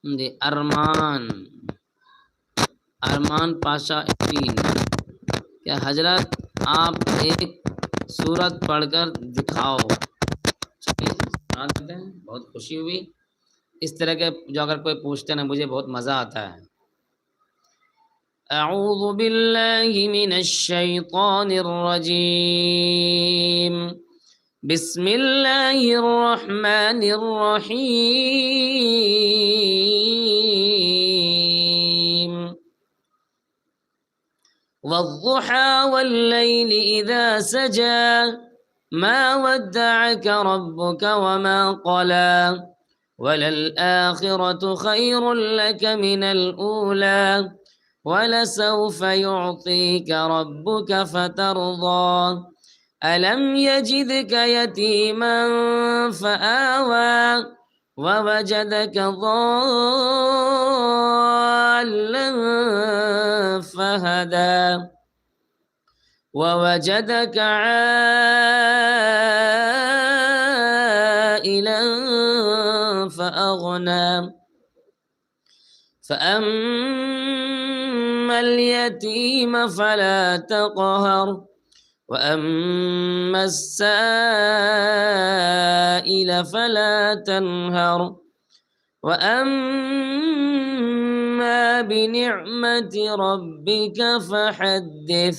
जी, अरमान अरमान पाशा एमीन, क्या हजरत आप एक सूरत पढ़कर दिखाओ। चलिए सुना देते हैं, बहुत खुशी हुई। इस तरह के जो अगर कोई पूछते ना, मुझे बहुत मज़ा आता है। अऊज़ु बिल्लाहि मिनश शैतानिर रजीम, बिस्मिल्लाहिर रहमानिर रहीम, वद्दुहा वल्लैलि इज़ा सजा, मा वद्दअक रब्बुक वमा क़ला, वललआखिरतु खैरुल लक मिनल ऊला, वलसौफ युअतीक रब्बुक फतर्दा, अलम यजिदक यतीमन फआवा, ववजदक ضالًا फहदा, ववजदक आइला फअगना, فأما اليتيم فلا تقهر، وأما السائل فلا تنهر، وأما بنعمة ربك فحدث.